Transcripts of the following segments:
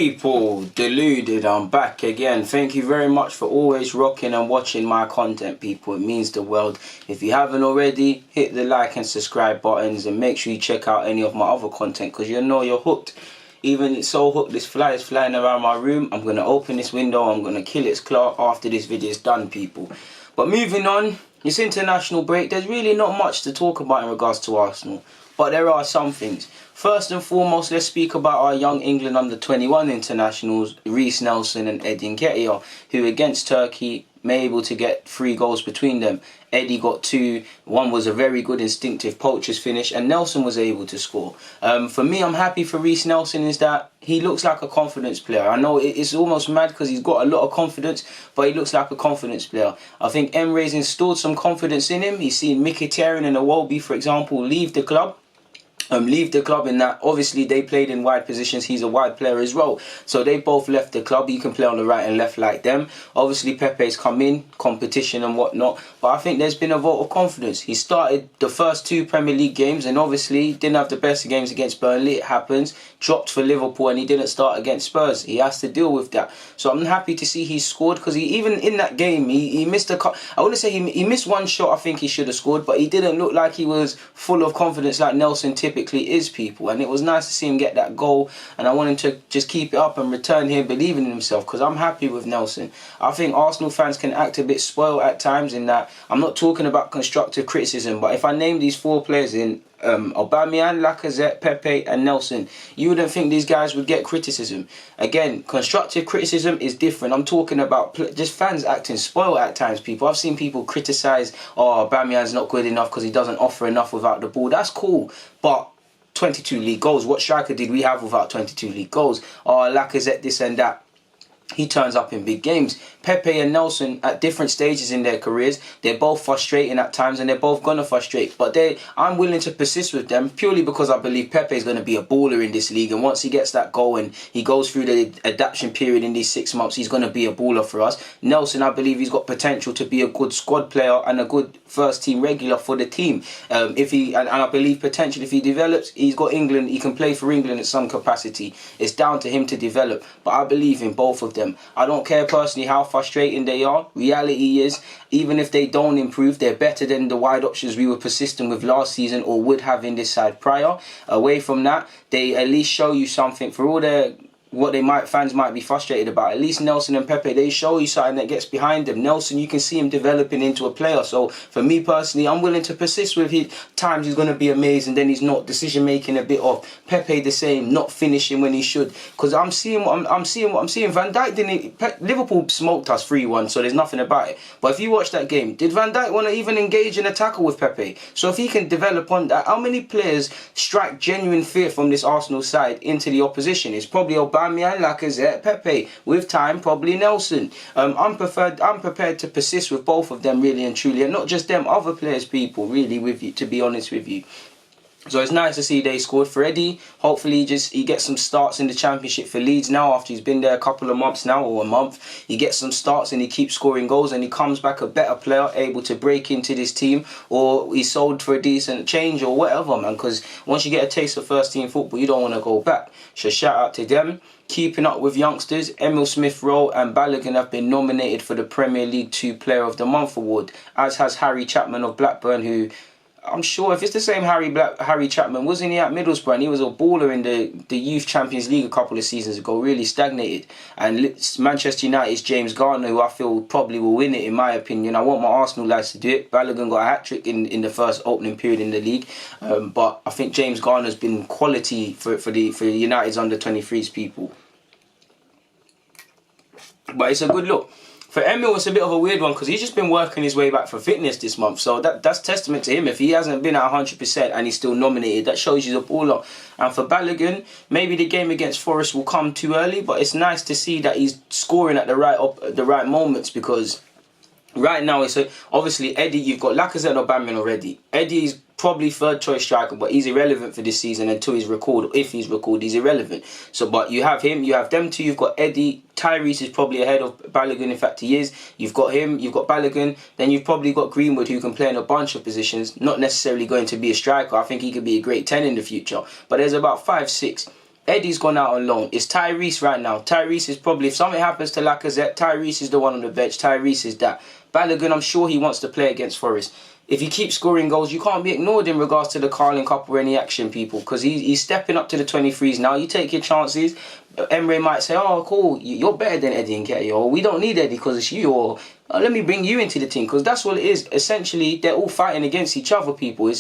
People, Deluded, I'm back again. Thank you very much for always rocking and watching my content, people. It means the world. If you haven't already, hit the like and subscribe buttons and make sure you check out any of my other content because you know you're hooked. Even it's so hooked, this fly is flying around my room. I'm going to open this window, I'm going to kill its claw after this video is done, people. But moving on, it's international break. There's really not much to talk about in regards to Arsenal, but there are some things. First and foremost, let's speak about our young England under-21 internationals, Reiss Nelson and Eddie Nketiah, who against Turkey were able to get 3 goals between them. Eddie got 2, one was a very good instinctive poacher's finish, and Nelson was able to score. For me, I'm happy for Reiss Nelson is that he looks like a confidence player. I know it's almost mad because he's got a lot of confidence, but he looks like a confidence player. I think Emre's installed some confidence in him. He's seen Mkhitaryan and Iwobi, for example, leave the club in that obviously they played in wide positions. He's a wide player as well, so they both left the club. He can play on the right and left like them. Obviously Pepe's come in, competition and whatnot, but I think there's been a vote of confidence. He started the first 2 Premier League games and obviously didn't have the best games against Burnley. It happens. Dropped for Liverpool and he didn't start against Spurs. He has to deal with that. So I'm happy to see he scored because he, even in that game, he missed a cut. I wouldn't say he missed one shot I think he should have scored, but he didn't look like he was full of confidence like Nelson typically is, people. And it was nice to see him get that goal, and I want him to just keep it up and return here believing in himself because I'm happy with Nelson. I think Arsenal fans can act a bit spoiled at times in that I'm not talking about constructive criticism, but if I name these 4 players in Aubameyang, Lacazette, Pepe and Nelson, you wouldn't think these guys would get criticism. Again, constructive criticism is different. I'm talking about just fans acting spoiled at times, people. I've seen people criticise, oh, Aubameyang's not good enough because he doesn't offer enough without the ball. That's cool, but 22 league goals. What striker did we have without 22 league goals? Oh, Lacazette this and that. He turns up in big games. Pepe and Nelson at different stages in their careers, they're both frustrating at times and they're both going to frustrate. But I'm willing to persist with them purely because I believe Pepe is going to be a baller in this league. And once he gets that goal and he goes through the adaptation period in these 6 months, he's going to be a baller for us. Nelson, I believe he's got potential to be a good squad player and a good first team regular for the team. And I believe potentially if he develops, he's got England, he can play for England at some capacity. It's down to him to develop. But I believe in both of them. I don't care personally how frustrating they are. Reality is, even if they don't improve, they're better than the wide options we were persistent with last season or would have in this side prior. Away from that, they at least show you something for all their fans might be frustrated about. At least Nelson and Pepe, they show you something that gets behind them. Nelson, you can see him developing into a player. So for me personally, I'm willing to persist with his times. He's going to be amazing, then he's not. Decision making a bit off. Pepe the same, not finishing when he should. Because I'm seeing what I'm seeing. Van Dijk didn't. Liverpool smoked us 3-1, so there's nothing about it. But if you watch that game, did Van Dijk want to even engage in a tackle with Pepe? So if he can develop on that, how many players strike genuine fear from this Arsenal side into the opposition? It's probably Aubameyang, Lacazette, Pepe. With time, probably Nelson. I'm prepared to persist with both of them, really and truly, and not just them, other players, people, really, with you, to be honest with you. So it's nice to see they scored for Eddie. Hopefully he gets some starts in the Championship for Leeds now after he's been there a couple of months now, or a month. He gets some starts and he keeps scoring goals and he comes back a better player, able to break into this team, or he's sold for a decent change or whatever, man. Because once you get a taste of first team football, you don't want to go back. So shout out to them. Keeping up with youngsters, Emil Smith-Rowe and Balogun have been nominated for the Premier League 2 Player of the Month award, as has Harry Chapman of Blackburn, who I'm sure if it's the same Harry Chapman, wasn't he at Middlesbrough? And he was a baller in the Youth Champions League a couple of seasons ago, really stagnated. And Manchester United's James Garner, who I feel probably will win it in my opinion. I want my Arsenal lads to do it. Balogun got a hat-trick in the first opening period in the league. But I think James Garner's been quality for United's under-23s, people. But it's a good look. For Emil, it's a bit of a weird one because he's just been working his way back for fitness this month. So that's testament to him. If he hasn't been at 100% and he's still nominated, that shows he's a baller. And for Balogun, maybe the game against Forest will come too early, but it's nice to see that he's scoring at the right moments, because right now it's obviously Eddie. You've got Lacazette and Aubameyang already. Eddie's probably third choice striker, but he's irrelevant for this season until he's recalled. If he's recalled, he's irrelevant. So, but you have him, you have them two, you've got Eddie. Tyrese is probably ahead of Balogun, in fact he is. You've got him, you've got Balogun, then you've probably got Greenwood, who can play in a bunch of positions, not necessarily going to be a striker. I think he could be a great 10 in the future. But there's about 5, 6. Eddie's gone out on loan. It's Tyrese right now. Tyrese is probably, if something happens to Lacazette, Tyrese is the one on the bench. Tyrese is that. Balogun, I'm sure he wants to play against Forest. If he keeps scoring goals, you can't be ignored in regards to the Carling Cup or any action, people, because he's stepping up to the 23s now. You take your chances. Emre might say, oh, cool, you're better than Eddie Nketiah, or we don't need Eddie because it's you, or let me bring you into the team, because that's what it is. Essentially, they're all fighting against each other, people.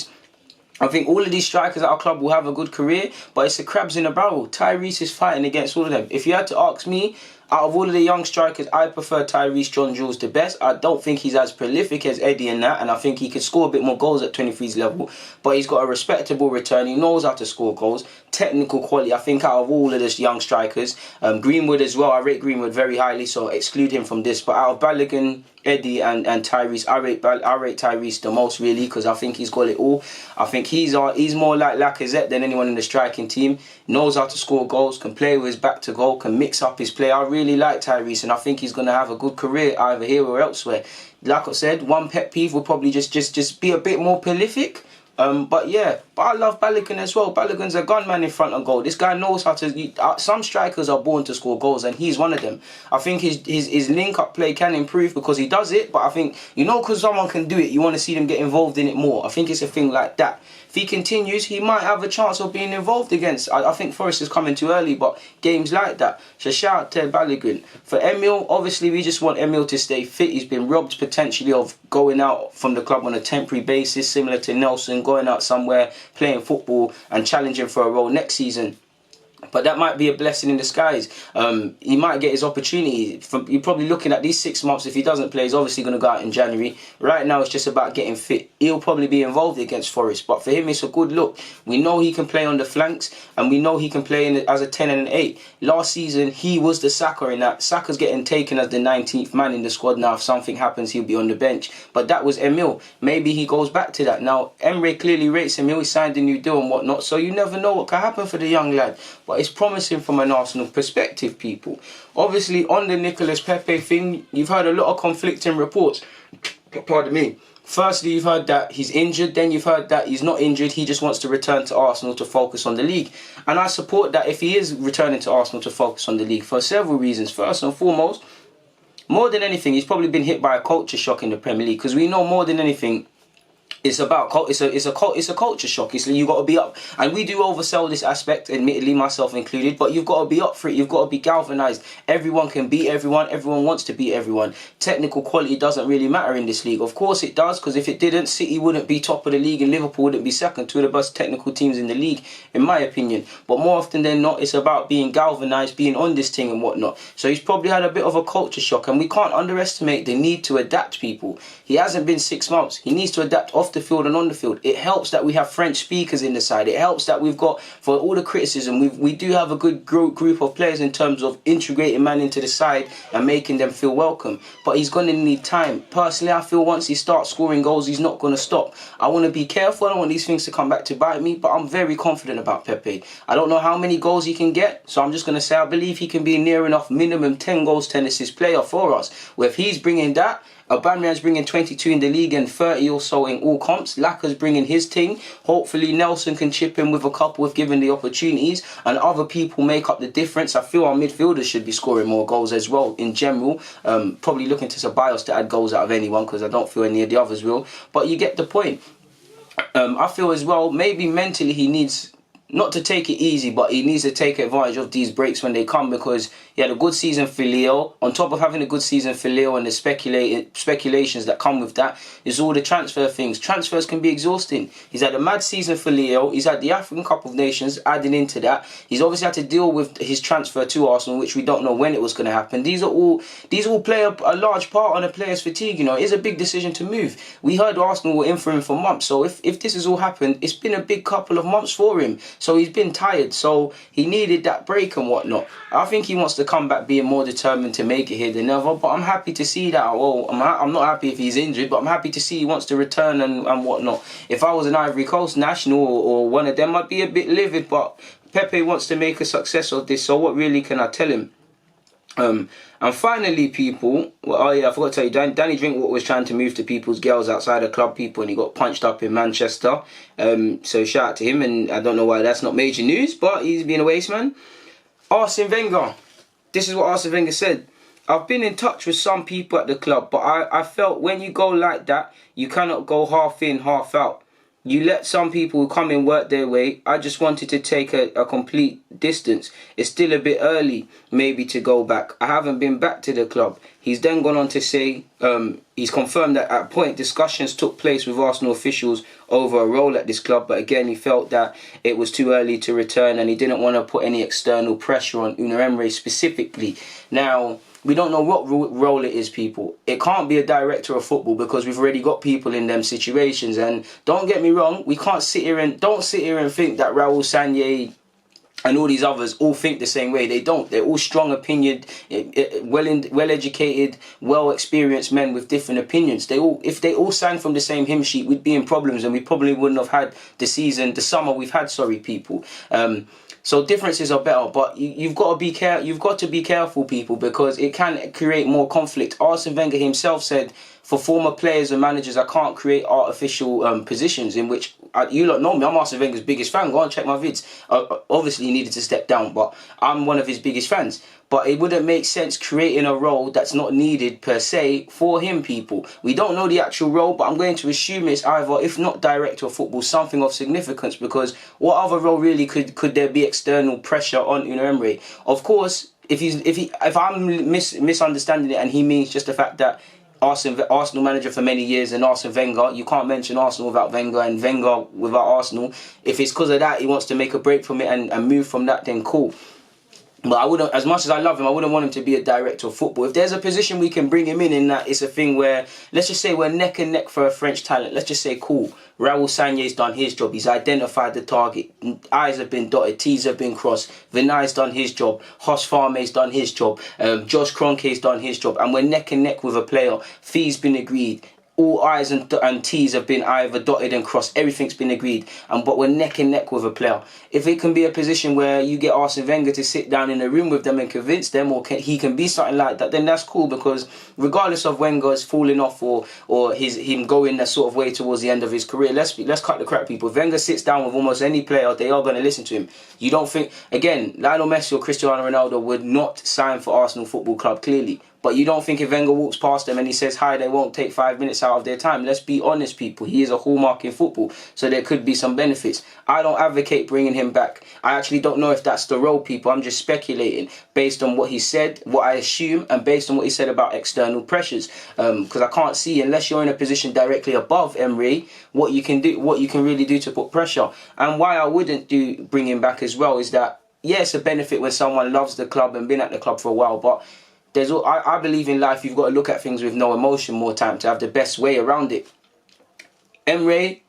I think all of these strikers at our club will have a good career, but it's the crabs in a barrel. Tyrese is fighting against all of them. If you had to ask me, out of all of the young strikers, I prefer Tyrese John Jules the best. I don't think he's as prolific as Eddie in that, and I think he could score a bit more goals at 23's level, but he's got a respectable return. He knows how to score goals. Technical quality, I think, out of all of these young strikers. Greenwood as well, I rate Greenwood very highly, so exclude him from this. But out of Balogun, Eddie and Tyrese, I rate Tyrese the most, really, because I think he's got it all. I think he's more like Lacazette than anyone in the striking team. Knows how to score goals, can play with his back to goal, can mix up his play. I really like Tyrese, and I think he's going to have a good career either here or elsewhere. Like I said, one pet peeve will probably just be a bit more prolific. But I love Balogun as well. Balogun's a gunman in front of goal. This guy knows how to. Some strikers are born to score goals, and he's one of them. I think his link-up play can improve because he does it, but I think, because someone can do it, you want to see them get involved in it more. I think it's a thing like that. If he continues, he might have a chance of being involved against. I think Forest is coming too early, but games like that. So shout out to Balogun. For Emil, obviously we just want Emil to stay fit. He's been robbed potentially of going out from the club on a temporary basis, similar to Nelson, going out somewhere, playing football and challenging for a role next season. But that might be a blessing in disguise. He might get his opportunity. You're probably looking at these 6 months. If he doesn't play, he's obviously going to go out in January. Right now, it's just about getting fit. He'll probably be involved against Forest. But for him, it's a good look. We know he can play on the flanks, and we know he can play as a 10 and an 8. Last season, he was the Saka in that. Saka's getting taken as the 19th man in the squad now. If something happens, he'll be on the bench. But that was Emil. Maybe he goes back to that. Now, Emre clearly rates Emil. He signed a new deal and whatnot. So you never know what can happen for the young lad. But it's promising from an Arsenal perspective, people. Obviously, on the Nicolas Pepe thing, you've heard a lot of conflicting reports. Pardon me. Firstly, you've heard that he's injured. Then you've heard that he's not injured. He just wants to return to Arsenal to focus on the league. And I support that if he is returning to Arsenal to focus on the league for several reasons. First and foremost, more than anything, he's probably been hit by a culture shock in the Premier League, because we know more than anything, it's a culture shock. You got to be up, and we do oversell this aspect, admittedly, myself included. But you've got to be up for it. You've got to be galvanised. Everyone can beat everyone. Everyone wants to beat everyone. Technical quality doesn't really matter in this league. Of course it does, because if it didn't, City wouldn't be top of the league and Liverpool wouldn't be second. Two of the best technical teams in the league, in my opinion. But more often than not, it's about being galvanised, being on this thing and whatnot. So he's probably had a bit of a culture shock, and we can't underestimate the need to adapt, people. He hasn't been 6 months. He needs to adapt off the field and on the field. It helps that we have French speakers in the side. It helps that we've got, for all the criticism, we do have a good group of players in terms of integrating man into the side and making them feel welcome. But he's going to need time. Personally, I feel once he starts scoring goals, he's not going to stop. I want to be careful. I don't want these things to come back to bite me, but I'm very confident about Pepe. I don't know how many goals he can get, so I'm just going to say I believe he can be near enough minimum 10 goals, 10 assists player for us. Where if he's bringing that, Aubameyang's bringing 22 in the league and 30 or so in all comps. Laka's bringing his thing. Hopefully Nelson can chip in with a couple if given the opportunities, and other people make up the difference. I feel our midfielders should be scoring more goals as well in general. Probably looking to Ceballos to add goals out of anyone, because I don't feel any of the others will. But you get the point. I feel as well, maybe mentally he needs not to take it easy, but he needs to take advantage of these breaks when they come, because he had a good season for Leo. On top of having a good season for Leo and the speculations that come with that, is all the transfer things. Transfers can be exhausting. He's had a mad season for Leo. He's had the African Cup of Nations adding into that. He's obviously had to deal with his transfer to Arsenal, which we don't know when it was going to happen. These all play a large part on a player's fatigue. It is a big decision to move. We heard Arsenal were in for him for months. So if this has all happened, it's been a big couple of months for him. So he's been tired. So he needed that break and whatnot. I think he wants to come back being more determined to make it here than ever. But I'm happy to see that. Well, I'm not happy if he's injured, but I'm happy to see he wants to return and whatnot. If I was an Ivory Coast national or one of them, I'd be a bit livid. But Pepe wants to make a success of this. So what really can I tell him? And finally, people, well, oh yeah, I forgot to tell you, Danny Drinkwater was trying to move to people's girls outside the club, people, and he got punched up in Manchester. So shout out to him, and I don't know why that's not major news, but he's been a waste man. Arsene Wenger. This is what Arsene Wenger said. I've been in touch with some people at the club, but I felt when you go like that, you cannot go half in, half out. You let some people come and work their way. I just wanted to take a complete distance. It's still a bit early, maybe, to go back. I haven't been back to the club. He's then gone on to say, he's confirmed that at a point discussions took place with Arsenal officials over a role at this club. But again, he felt that it was too early to return and he didn't want to put any external pressure on Unai Emery specifically. Now, we don't know what role it is, people. It can't be a director of football because we've already got people in them situations. And don't get me wrong, we can't sit here and don't sit here and think that Raul Sanllehi and all these others all think the same way. They don't. They're all strong opinioned, well-educated, well-experienced men with different opinions. If they all sang from the same hymn sheet, we'd be in problems and we probably wouldn't have had the summer we've had. Sorry, people. So differences are better, but you've got to be careful, people, because it can create more conflict. Arsene Wenger himself said, for former players and managers, I can't create artificial positions in which you lot know me. I'm Arsene Wenger's biggest fan. Go and check my vids. Obviously, he needed to step down, but I'm one of his biggest fans. But it wouldn't make sense creating a role that's not needed per se for him, people. We don't know the actual role, but I'm going to assume it's either, if not director of football, something of significance, because what other role really could there be external pressure on Unai Emery? Of course, if I'm misunderstanding it and he means just the fact that Arsenal manager for many years and Arsene Wenger, you can't mention Arsenal without Wenger and Wenger without Arsenal. If it's because of that he wants to make a break from it and move from that, then cool. But I wouldn't, as much as I love him, I wouldn't want him to be a director of football. If there's a position we can bring him in that it's a thing where, let's just say we're neck and neck for a French talent. Let's just say, cool, Raul Sanllehi's done his job. He's identified the target. I's have been dotted, T's have been crossed. Vinay's done his job. Hos Farme's done his job. Josh Kroenke's done his job. And we're neck and neck with a player. Fee's been agreed. All I's and T's have been either dotted and crossed. Everything's been agreed. But we're neck and neck with a player. If it can be a position where you get Arsene Wenger to sit down in a room with them and convince them, or he can be something like that, then that's cool, because regardless of Wenger's falling off or him going that sort of way towards the end of his career, let's cut the crap, people. If Wenger sits down with almost any player, they are going to listen to him. You don't think, again, Lionel Messi or Cristiano Ronaldo would not sign for Arsenal Football Club, clearly. But you don't think if Wenger walks past them and he says hi, they won't take 5 minutes out of their time. Let's be honest, people. He is a hallmark in football, so there could be some benefits. I don't advocate bringing him back. I actually don't know if that's the role, people. I'm just speculating based on what he said, what I assume, and based on what he said about external pressures. Because I can't see, unless you're in a position directly above Emery, what you can really do to put pressure. And why I wouldn't bring him back as well is that, yeah, it's a benefit when someone loves the club and been at the club for a while, but I believe in life you've got to look at things with no emotion more time to have the best way around it. Emery,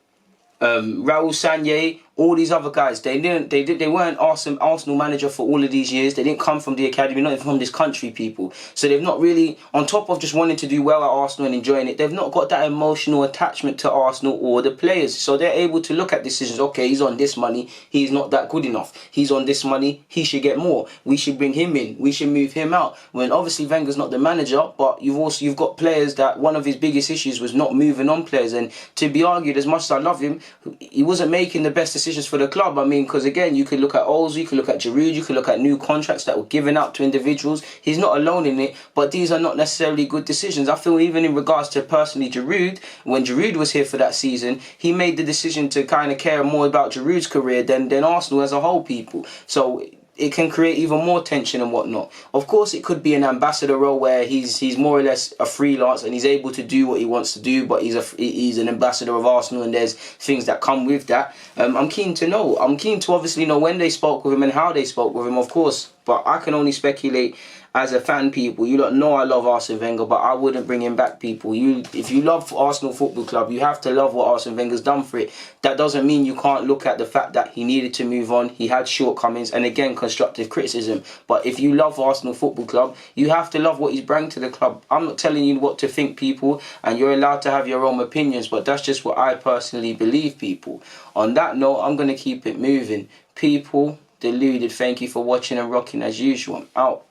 Raul Sanllehi, all these other guys, they weren't Arsenal manager for all of these years. They didn't come from the academy, not even from this country, people. So they've not really, on top of just wanting to do well at Arsenal and enjoying it, they've not got that emotional attachment to Arsenal or the players. So they're able to look at decisions. Okay, he's on this money, he's not that good enough. He's on this money, he should get more. We should bring him in. We should move him out. When obviously Wenger's not the manager, but you've got players that one of his biggest issues was not moving on players. And to be argued, as much as I love him, he wasn't making the best decisions for the club. I mean, because again, you could look at Ozil, you could look at Giroud, you could look at new contracts that were given out to individuals. He's not alone in it, but these are not necessarily good decisions. I feel even in regards to personally Giroud, when Giroud was here for that season, he made the decision to kind of care more about Giroud's career than Arsenal as a whole, people. So it can create even more tension and whatnot. Of course, it could be an ambassador role where he's more or less a freelance and he's able to do what he wants to do, but he's an ambassador of Arsenal and there's things that come with that. I'm keen to know. I'm keen to obviously know when they spoke with him and how they spoke with him, of course. But I can only speculate as a fan, people. You don't know I love Arsene Wenger, but I wouldn't bring him back, people. If you love Arsenal Football Club, you have to love what Arsene Wenger's done for it. That doesn't mean you can't look at the fact that he needed to move on. He had shortcomings and, again, constructive criticism. But if you love Arsenal Football Club, you have to love what he's brought to the club. I'm not telling you what to think, people, and you're allowed to have your own opinions, but that's just what I personally believe, people. On that note, I'm going to keep it moving. People, Deluded, thank you for watching and rocking as usual. I'm out.